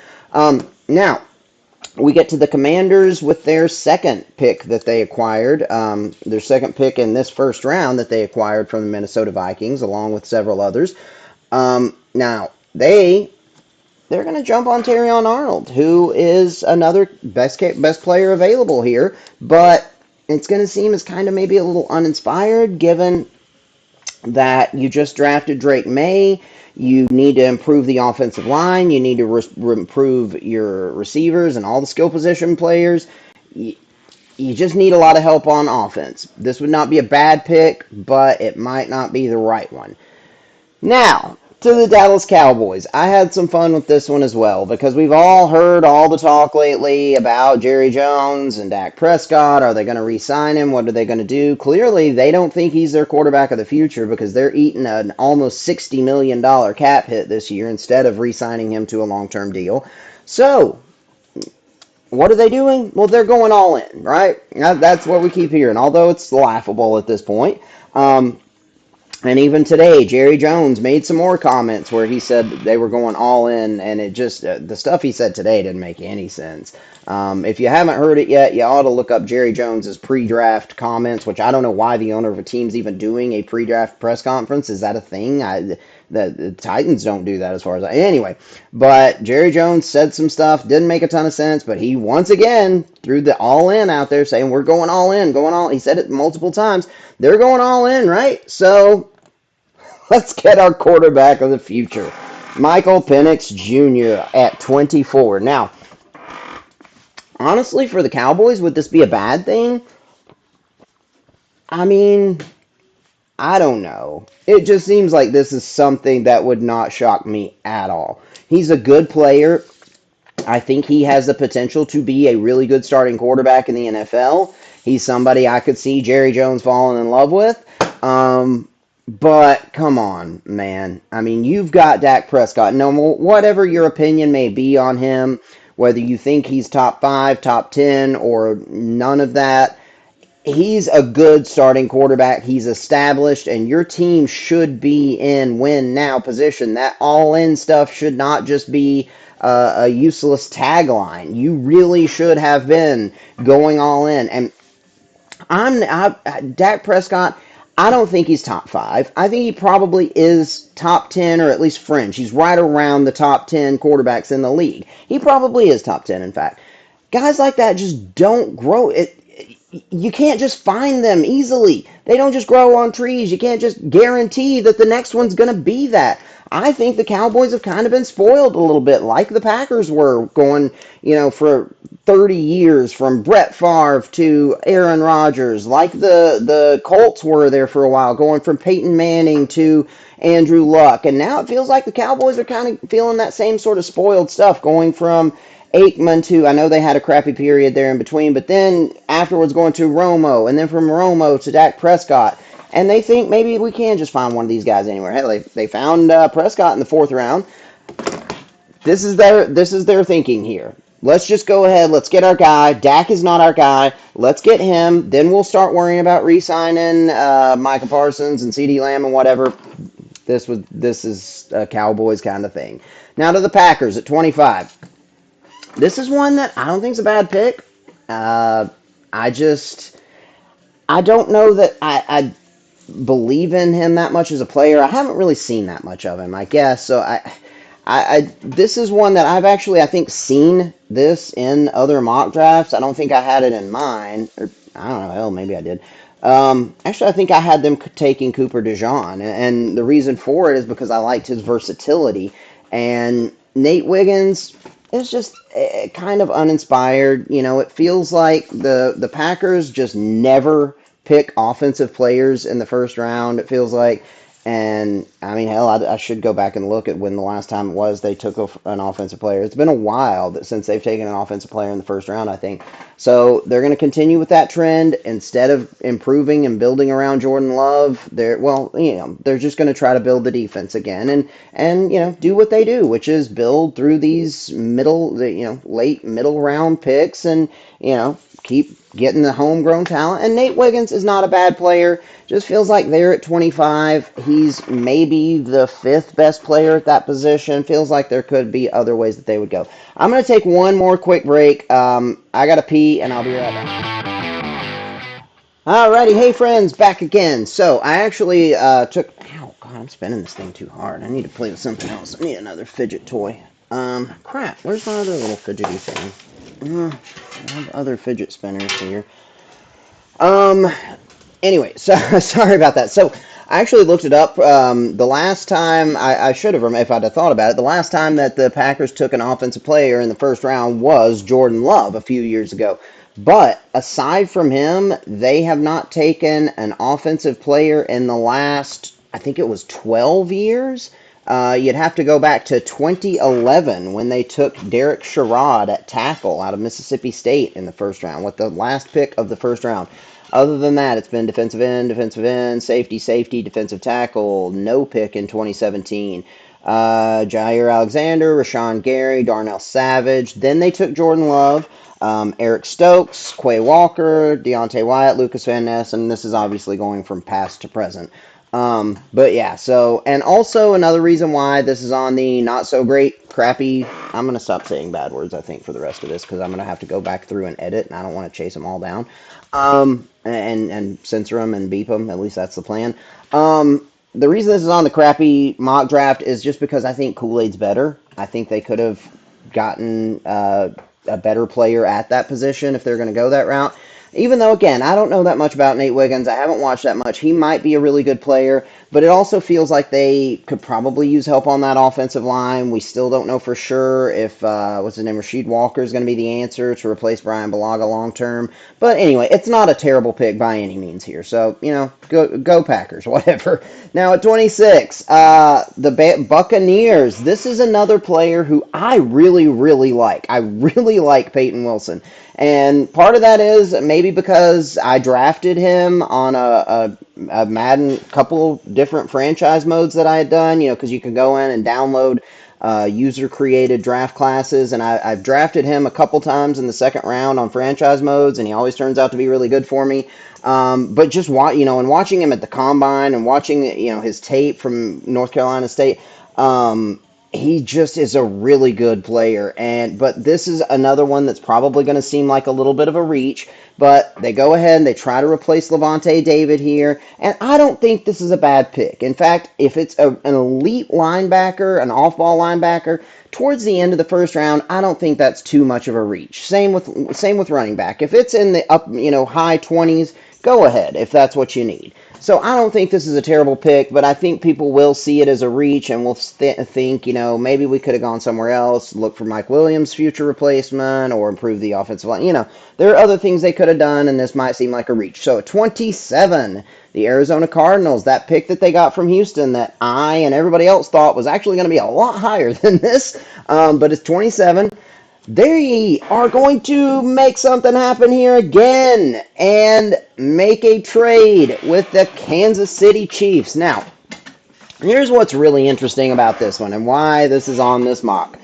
Now, we get to the Commanders with their second pick that they acquired, their second pick in this first round that they acquired from the Minnesota Vikings, along with several others. Now, they're going to jump on Terrion Arnold, who is another best player available here, but it's going to seem as kind of maybe a little uninspired given that you just drafted Drake May. You need to improve the offensive line. You need to improve your receivers and all the skill position players. You just need a lot of help on offense. This would not be a bad pick, but it might not be the right one. Now, to the Dallas Cowboys. I had some fun with this one as well because we've all heard all the talk lately about Jerry Jones and Dak Prescott. Are they going to re-sign him? What are they going to do? Clearly, they don't think he's their quarterback of the future because they're eating an almost $60 million cap hit this year instead of re-signing him to a long-term deal. So, what are they doing? Well, they're going all in, right? That's what we keep hearing, although it's laughable at this point. And even today, Jerry Jones made some more comments where he said they were going all in, and it just, the stuff he said today didn't make any sense. If you haven't heard it yet, you ought to look up Jerry Jones's pre-draft comments, which I don't know why the owner of a team's even doing a pre-draft press conference. Is that a thing? The Titans don't do that as far as I... Anyway, but Jerry Jones said some stuff, didn't make a ton of sense, but he once again threw the all in out there saying, we're going all in, going all... He said it multiple times. They're going all in, right? So let's get our quarterback of the future, Michael Penix Jr. at 24. Now, honestly, for the Cowboys, would this be a bad thing? I mean, I don't know. It just seems like this is something that would not shock me at all. He's a good player. I think he has the potential to be a really good starting quarterback in the NFL. He's somebody I could see Jerry Jones falling in love with. But come on, man. I mean, you've got Dak Prescott. No, whatever your opinion may be on him, whether you think he's top 5, top 10, or none of that, he's a good starting quarterback. He's established, and your team should be in win now position. That all in stuff should not just be a useless tagline. You really should have been going all in. And Dak Prescott. I don't think he's top five. I think he probably is top 10 or at least fringe. He's right around the top 10 quarterbacks in the league. He probably is top 10, in fact. Guys like that just don't grow. You can't just find them easily. They don't just grow on trees. You can't just guarantee that the next one's going to be that. I think the Cowboys have kind of been spoiled a little bit, like the Packers were going, for 30 years from Brett Favre to Aaron Rodgers, like the Colts were there for a while, going from Peyton Manning to Andrew Luck. And now it feels like the Cowboys are kind of feeling that same sort of spoiled stuff, going from Aikman to, I know they had a crappy period there in between, but then afterwards going to Romo, and then from Romo to Dak Prescott. And they think maybe we can just find one of these guys anywhere. Hell, they found Prescott in the fourth round. This is their thinking here. Let's just go ahead. Let's get our guy. Dak is not our guy. Let's get him. Then we'll start worrying about re-signing Micah Parsons and CeeDee Lamb and whatever. This is a Cowboys kind of thing. Now to the Packers at 25. This is one that I don't think is a bad pick. Uh, I don't know that I believe in him that much as a player. I haven't really seen that much of him, I guess. So this is one that I've actually, I think, seen this in other mock drafts. I don't think I had it in mine, or I don't know, hell, maybe I did. Actually, I think I had them taking Cooper DeJean, and the reason for it is because I liked his versatility. And Nate Wiggins is just kind of uninspired. It feels like the Packers just never pick offensive players in the first round. It feels like, and I mean, hell, I should go back and look at when the last time it was they took an offensive player. It's been a while since they've taken an offensive player in the first round, I think. So they're going to continue with that trend instead of improving and building around Jordan Love. They're just going to try to build the defense again and do what they do, which is build through these late middle round picks and keep getting the homegrown talent. And Nate Wiggins is not a bad player. Just feels like they're at 25. He's maybe the fifth best player at that position. Feels like there could be other ways that they would go. I'm going to take one more quick break. I got to pee, and I'll be right back. Alrighty, hey friends, back again. So I actually took. Oh God, I'm spinning this thing too hard. I need to play with something else. I need another fidget toy. Crap. Where's my other little fidgety thing? I have other fidget spinners here. Um, Anyway, so sorry about that. So I actually looked it up. The last time I should have, if I'd have thought about it, the last time that the Packers took an offensive player in the first round was Jordan Love a few years ago. But aside from him, they have not taken an offensive player in the last, I think it was 12 years. You'd have to go back to 2011 when they took Derek Sherrod at tackle out of Mississippi State in the first round, with the last pick of the first round. Other than that, it's been defensive end, safety, defensive tackle, no pick in 2017. Jair Alexander, Rashawn Gary, Darnell Savage. Then they took Jordan Love, Eric Stokes, Quay Walker, Deontay Wyatt, Lucas Van Ness, and this is obviously going from past to present. But yeah, so, and also another reason why this is on the not so great, crappy, I'm going to stop saying bad words, I think, for the rest of this, because I'm going to have to go back through and edit, and I don't want to chase them all down, and censor them and beep them, at least that's the plan. The reason this is on the crappy mock draft is just because I think Kool-Aid's better. I think they could have gotten a better player at that position if they're going to go that route. Even though, again, I don't know that much about Nate Wiggins. I haven't watched that much. He might be a really good player, but it also feels like they could probably use help on that offensive line. We still don't know for sure if, what's his name, Rasheed Walker is going to be the answer to replace Brian Bulaga long term. But anyway, it's not a terrible pick by any means here. So, go Packers, whatever. Now at 26, the Buccaneers. This is another player who I really, really like. I really like Peyton Wilson. And part of that is maybe because I drafted him on a Madden couple different franchise modes that I had done, because you can go in and download user-created draft classes, and I've drafted him a couple times in the second round on franchise modes, and he always turns out to be really good for me. But just and watching him at the combine and watching his tape from North Carolina State, he just is a really good player. But this is another one that's probably going to seem like a little bit of a reach. But they go ahead and they try to replace Levante David here, and I don't think this is a bad pick. In fact, if it's an elite linebacker, an off-ball linebacker, towards the end of the first round, I don't think that's too much of a reach. Same with running back. If it's in the up, high 20s, go ahead if that's what you need. So I don't think this is a terrible pick, but I think people will see it as a reach and will think, maybe we could have gone somewhere else, look for Mike Williams' future replacement, or improve the offensive line. There are other things they could have done, and this might seem like a reach. So at 27, the Arizona Cardinals, that pick that they got from Houston that I and everybody else thought was actually going to be a lot higher than this, but it's 27. They are going to make something happen here again and make a trade with the Kansas City Chiefs. Now, here's what's really interesting about this one and why this is on this mock.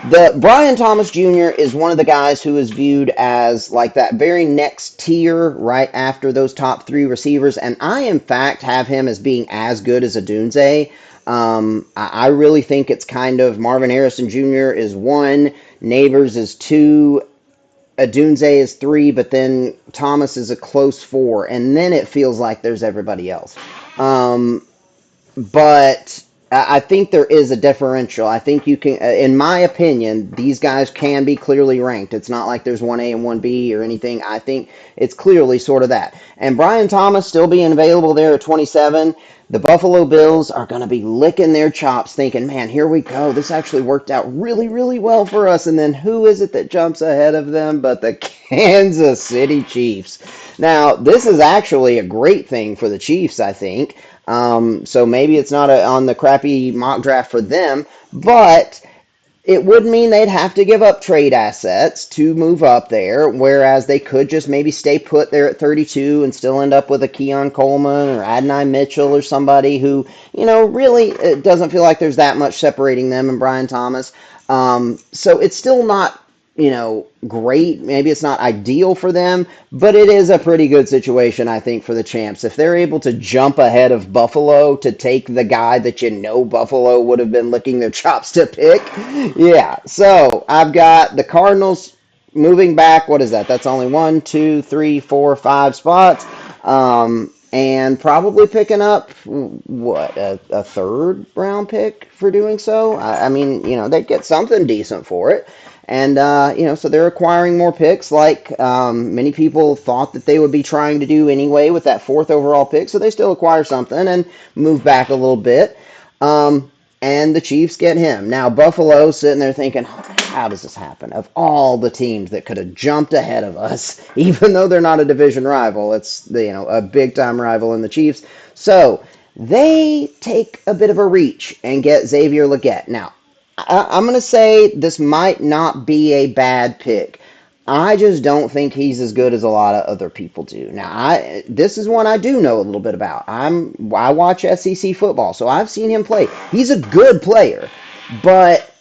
The Brian Thomas Jr. is one of the guys who is viewed as like that very next tier right after those top three receivers, and I in fact have him as being as good as Odunze. I really think it's kind of Marvin Harrison Jr. is 1, Neighbors is 2, Odunze is 3, but then Thomas is a close 4, and then it feels like there's everybody else. But I think there is a differential. I think you can, in my opinion, these guys can be clearly ranked. It's not like there's 1A and 1B or anything. I think it's clearly sort of that. And Brian Thomas still being available there at 27, the Buffalo Bills are going to be licking their chops thinking, man, here we go. This actually worked out really, really well for us. And then who is it that jumps ahead of them but the Kansas City Chiefs? Now, this is actually a great thing for the Chiefs, I think. So maybe it's not on the crappy mock draft for them, but it would mean they'd have to give up trade assets to move up there, whereas they could just maybe stay put there at 32 and still end up with a Keon Coleman or Adonai Mitchell or somebody who, really it doesn't feel like there's that much separating them and Brian Thomas. So it's still not great. Maybe it's not ideal for them, but it is a pretty good situation, I think, for the champs. If they're able to jump ahead of Buffalo to take the guy that Buffalo would have been licking their chops to pick. Yeah. So I've got the Cardinals moving back. What is that? That's only 1, 2, 3, 4, 5 spots. And probably picking up a third round pick for doing so. I mean, they get something decent for it. And, so they're acquiring more picks like many people thought that they would be trying to do anyway with that 4th overall pick. So they still acquire something and move back a little bit. And the Chiefs get him. Now, Buffalo sitting there thinking, how does this happen? Of all the teams that could have jumped ahead of us, even though they're not a division rival, it's a big-time rival in the Chiefs. So they take a bit of a reach and get Xavier Legette. Now, I'm going to say this might not be a bad pick. I just don't think he's as good as a lot of other people do. Now, this is one I do know a little bit about. I watch SEC football, so I've seen him play. He's a good player, but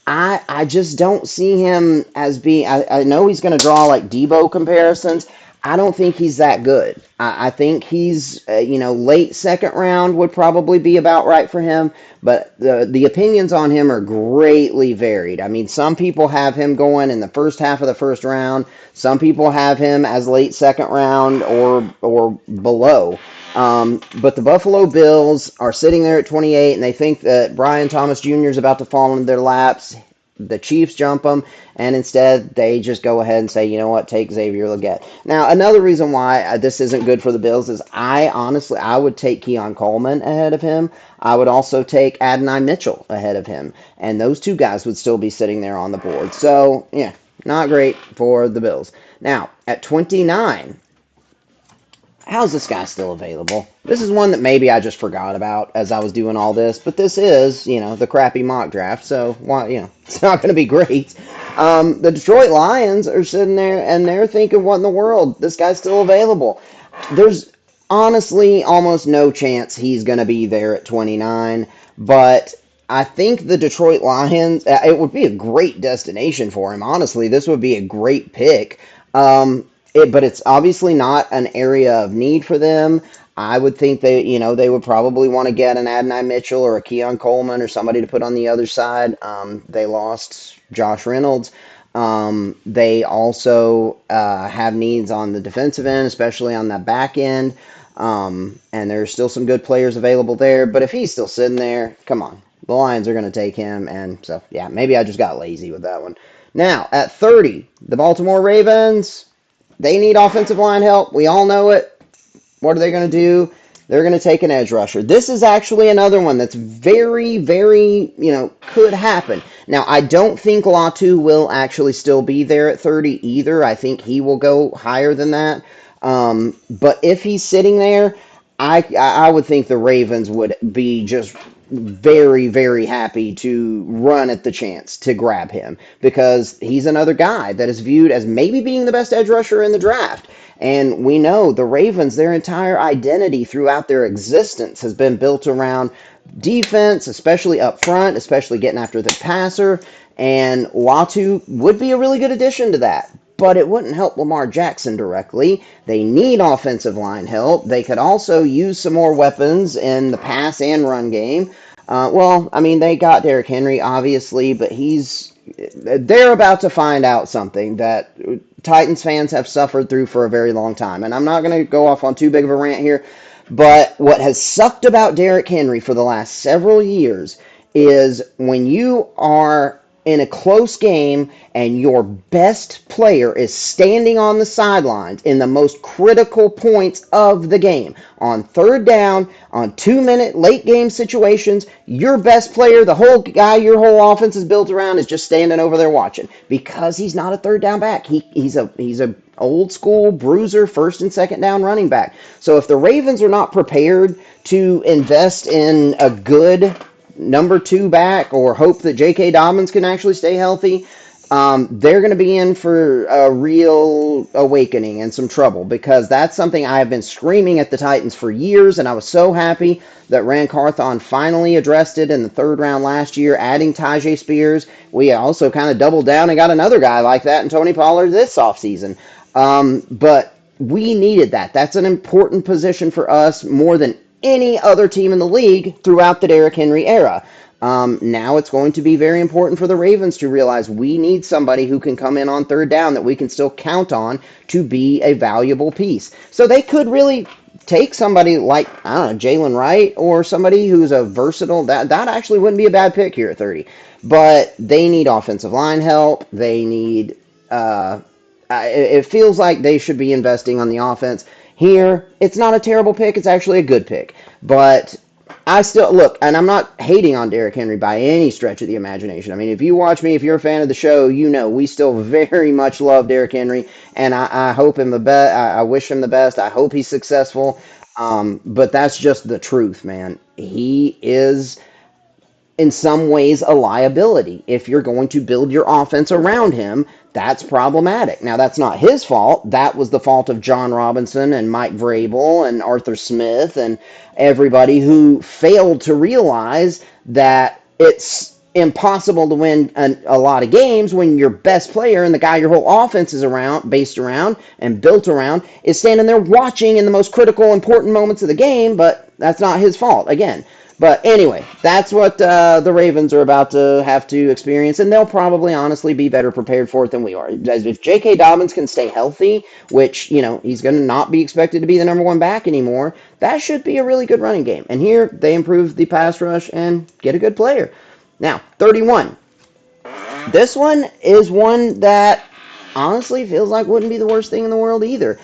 I just don't see him as being. I know he's going to draw like Debo comparisons. I don't think he's that good. I think he's, late second round would probably be about right for him, but the opinions on him are greatly varied. I mean, some people have him going in the first half of the first round. Some people have him as late second round or below. But the Buffalo Bills are sitting there at 28, and they think that Brian Thomas Jr. is about to fall into their laps. The Chiefs jump them, and instead they just go ahead and say, you know what, take Xavier Legette. Now, another reason why this isn't good for the Bills is I would take Keon Coleman ahead of him. I would also take Adonai Mitchell ahead of him, and those two guys would still be sitting there on the board. So, yeah, not great for the Bills. Now, at 29, how's this guy still available? This is one that maybe I just forgot about as I was doing all this, but this is, the crappy mock draft, so, it's not going to be great. The Detroit Lions are sitting there, and they're thinking, what in the world? This guy's still available. There's honestly almost no chance he's going to be there at 29, but I think the Detroit Lions, it would be a great destination for him. Honestly, this would be a great pick. But it's obviously not an area of need for them. I would think they would probably want to get an Adonai Mitchell or a Keon Coleman or somebody to put on the other side. They lost Josh Reynolds. They also have needs on the defensive end, especially on the back end. And there's still some good players available there. But if he's still sitting there, come on. The Lions are going to take him. And so, yeah, maybe I just got lazy with that one. Now, at 30, the Baltimore Ravens, they need offensive line help. We all know it. What are they going to do? They're going to take an edge rusher. This is actually another one that's very, very, could happen. Now, I don't think Latu will actually still be there at 30 either. I think he will go higher than that. But if he's sitting there, I would think the Ravens would be just very, very happy to run at the chance to grab him because he's another guy that is viewed as maybe being the best edge rusher in the draft. And we know the Ravens, their entire identity throughout their existence has been built around defense, especially up front, especially getting after the passer. And Latu would be a really good addition to that. But it wouldn't help Lamar Jackson directly. They need offensive line help. They could also use some more weapons in the pass and run game. I mean, they got Derrick Henry, obviously, but they're about to find out something that Titans fans have suffered through for a very long time. And I'm not going to go off on too big of a rant here, but what has sucked about Derrick Henry for the last several years is when you are in a close game and your best player is standing on the sidelines in the most critical points of the game. On third down, on 2-minute late game situations, your best player, the whole guy your whole offense is built around, is just standing over there watching because he's not a third down back. He's a old school bruiser, first and second down running back. So if the Ravens are not prepared to invest in a good number two back or hope that J.K. Dobbins can actually stay healthy, they're going to be in for a real awakening and some trouble because that's something I have been screaming at the Titans for years, and I was so happy that Rand Carthon finally addressed it in the third round last year, adding Tajay Spears. We also kind of doubled down and got another guy like that in Tony Pollard this offseason. But we needed that. That's an important position for us more than any other team in the league throughout the Derrick Henry era. Now it's going to be very important for the Ravens to realize we need somebody who can come in on third down that we can still count on to be a valuable piece. So they could really take somebody like, I don't know, Jalen Wright or somebody who's a versatile, that actually wouldn't be a bad pick here at 30. But they need offensive line help. They need, it feels like they should be investing on the offense. Here, it's not a terrible pick. It's actually a good pick. But I still look, and I'm not hating on Derrick Henry by any stretch of the imagination. I mean, if you watch me, if you're a fan of the show, you know we still very much love Derrick Henry, and I hope him the best. I wish him the best. I hope he's successful. But that's just the truth, man. He is in some ways a liability. If you're going to build your offense around him, that's problematic. Now, that's not his fault. That was the fault of John Robinson and Mike Vrabel and Arthur Smith and everybody who failed to realize that it's impossible to win a lot of games when your best player and the guy your whole offense is based around and built around is standing there watching in the most critical, important moments of the game, but that's not his fault. Again, but anyway, that's what the Ravens are about to have to experience, and they'll probably honestly be better prepared for it than we are. As if J.K. Dobbins can stay healthy, which, he's going to not be expected to be the number one back anymore, that should be a really good running game. And here, they improve the pass rush and get a good player. Now, 31. This one is one that honestly feels like wouldn't be the worst thing in the world either.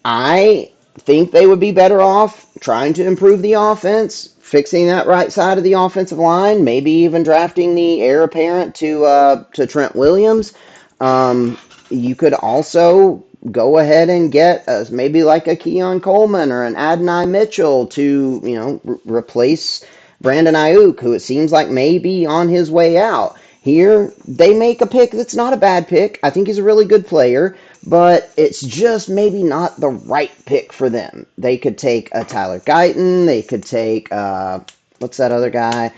I think they would be better off trying to improve the offense, fixing that right side of the offensive line, maybe even drafting the heir apparent to Trent Williams. You could also go ahead and get maybe like a Keon Coleman or an Adonai Mitchell to replace Brandon Ayuk, who it seems like may be on his way out. Here, they make a pick that's not a bad pick. I think he's a really good player, but it's just maybe not the right pick for them. They could take a Tyler Guyton. They could take, what's that other guy?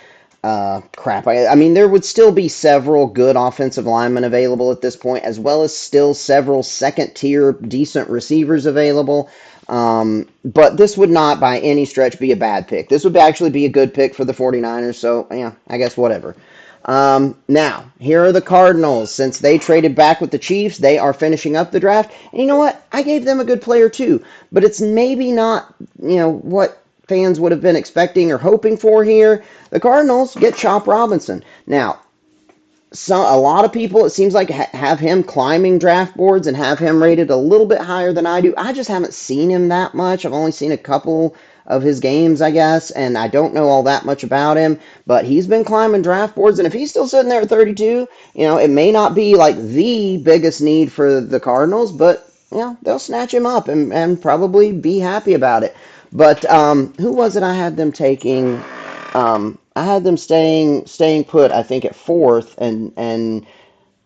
crap. I mean, there would still be several good offensive linemen available at this point, as well as still several second tier decent receivers available. But this would not by any stretch be a bad pick. This would actually be a good pick for the 49ers. So, yeah, I guess whatever. Now, here are the Cardinals. Since they traded back with the Chiefs, they are finishing up the draft. And you know what? I gave them a good player too. But it's maybe not, what fans would have been expecting or hoping for here. The Cardinals get Chop Robinson. Now, a lot of people, it seems like, have him climbing draft boards and have him rated a little bit higher than I do. I just haven't seen him that much. I've only seen a couple of his games, I guess, and I don't know all that much about him. But he's been climbing draft boards, and if he's still sitting there at 32, it may not be like the biggest need for the Cardinals, but they'll snatch him up and probably be happy about it. But who was it I had them taking? I had them staying put, I think, at fourth, and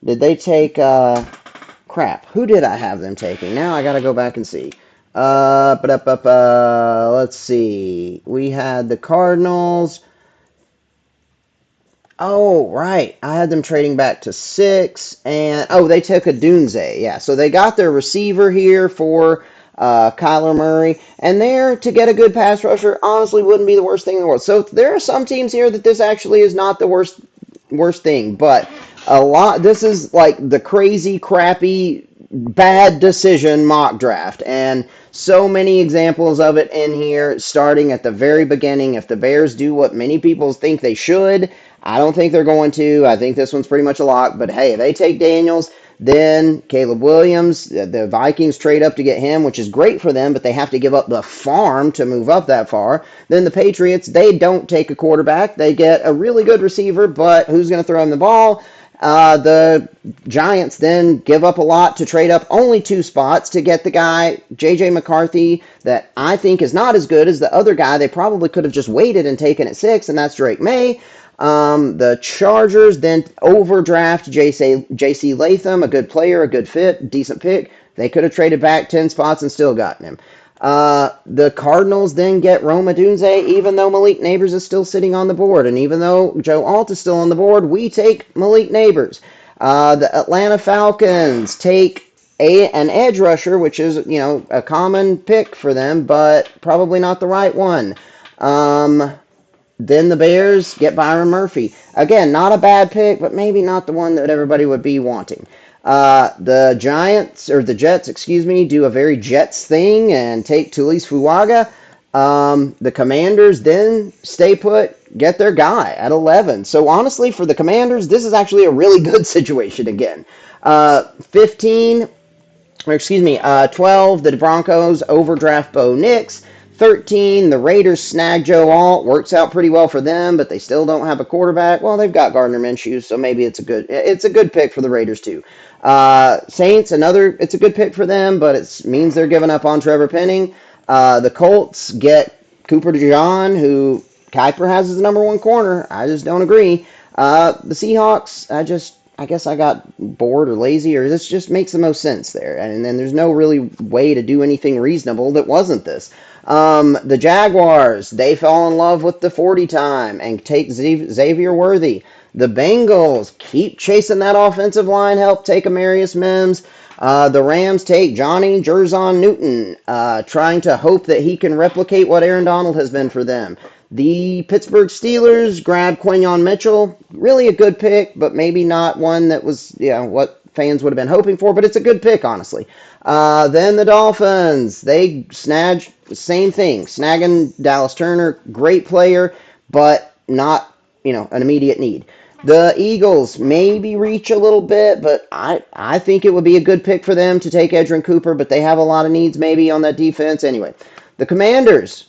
did they take crap? Who did I have them taking? Now I gotta go back and see. Let's see. We had the Cardinals. Oh, right. I had them trading back to six, and they took a Dunze. Yeah, so they got their receiver here for Kyler Murray, and there to get a good pass rusher honestly wouldn't be the worst thing in the world. So there are some teams here that this actually is not the worst thing, but a lot. This is like the crazy, crappy, bad decision mock draft, and so many examples of it in here. Starting at the very beginning, if the Bears do what many people think they should. I don't think they're going to. I think this one's pretty much a lock. But hey, they take Daniels. Then Caleb Williams. The Vikings trade up to get him, which is great for them, but they have to give up the farm to move up that far. Then the Patriots, they don't take a quarterback. They get a really good receiver, but who's going to throw him the ball? The Giants then give up a lot to trade up only 2 spots to get the guy, J.J. McCarthy, that I think is not as good as the other guy. They probably could have just waited and taken at 6, and that's Drake May. The Chargers then overdraft J.C. Latham, a good player, a good fit, decent pick. They could have traded back 10 spots and still gotten him. The Cardinals then get Rome Odunze, even though Malik Neighbors is still sitting on the board. And even though Joe Alt is still on the board, we take Malik Neighbors. The Atlanta Falcons take an edge rusher, which is, a common pick for them, but probably not the right one. Then the Bears get Byron Murphy. Again, not a bad pick, but maybe not the one that everybody would be wanting. The Jets, do a very Jets thing and take Tulis Fuaga. The Commanders then stay put, get their guy at 11. So honestly, for the Commanders, this is actually a really good situation again. 15, 12, the Broncos overdraft Bo Nix. 13, the Raiders snag Joe Alt. Works out pretty well for them, but they still don't have a quarterback. Well, they've got Gardner Minshew, so maybe it's a good pick for the Raiders too. Saints, it's a good pick for them, but it means they're giving up on Trevor Penning. The Colts get Cooper DeJean, who Kuiper has as the number 1 corner. I just don't agree. The Seahawks, I guess I got bored or lazy, or this just makes the most sense there. And then there's no really way to do anything reasonable that wasn't this. The Jaguars, they fall in love with the 40 time and take Xavier Worthy. The Bengals keep chasing that offensive line, help take Amarius Mims. The Rams take Johnny Jerzon Newton, trying to hope that he can replicate what Aaron Donald has been for them. The Pittsburgh Steelers grab Quinyon Mitchell. Really a good pick, but maybe not one that was, what fans would have been hoping for, but it's a good pick, honestly. Then the Dolphins, they snag the same thing. Snagging Dallas Turner, great player, but not, an immediate need. The Eagles maybe reach a little bit, but I think it would be a good pick for them to take Edgerrin Cooper, but they have a lot of needs maybe on that defense. Anyway, the Commanders.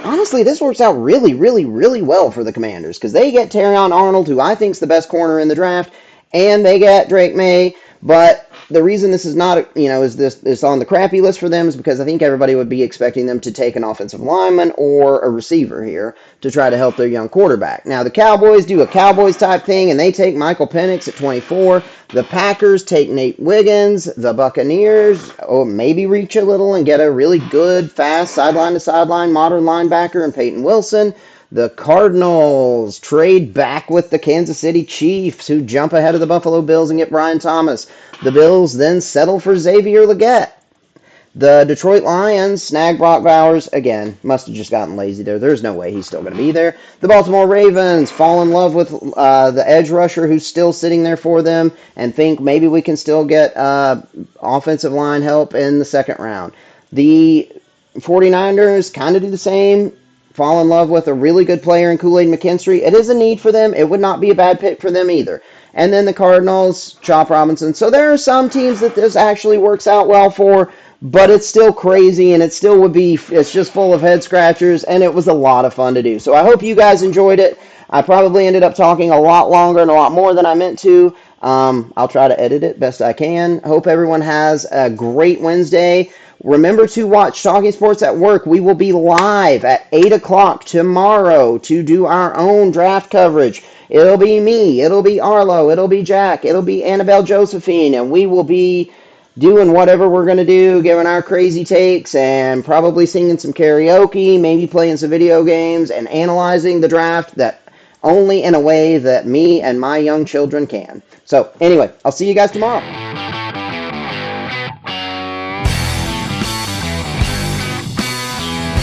Honestly, this works out really, really, really well for the Commanders because they get Terrion Arnold, who I think is the best corner in the draft, and they get Drake May. But the reason this is not, is this on the crappy list for them is because I think everybody would be expecting them to take an offensive lineman or a receiver here to try to help their young quarterback. Now, the Cowboys do a Cowboys type thing, and they take Michael Penix at 24. The Packers take Nate Wiggins. The Buccaneers, maybe reach a little and get a really good, fast, sideline to sideline modern linebacker in Peyton Wilson. The Cardinals trade back with the Kansas City Chiefs, who jump ahead of the Buffalo Bills and get Brian Thomas. The Bills then settle for Xavier Legette. The Detroit Lions snag Brock Bowers. Again, must have just gotten lazy there. There's no way he's still going to be there. The Baltimore Ravens fall in love with the edge rusher who's still sitting there for them and think maybe we can still get offensive line help in the second round. The 49ers kind of do the same. Fall in love with a really good player in Kool-Aid McKinstry. It is a need for them. It would not be a bad pick for them either. And then the Cardinals, Chop Robinson. So there are some teams that this actually works out well for, but it's still crazy, and it still would be, it's just full of head scratchers, and it was a lot of fun to do. So I hope you guys enjoyed it. I probably ended up talking a lot longer and a lot more than I meant to. I'll try to edit it best I can. Hope everyone has a great Wednesday. Remember to watch Talking Sports at Work. We will be live at 8 o'clock tomorrow to do our own draft coverage. It'll be me, it'll be Arlo, it'll be Jack, it'll be Annabelle Josephine, and we will be doing whatever we're going to do, giving our crazy takes, and probably singing some karaoke, maybe playing some video games, and analyzing the draft that only in a way that me and my young children can. So anyway, I'll see you guys tomorrow.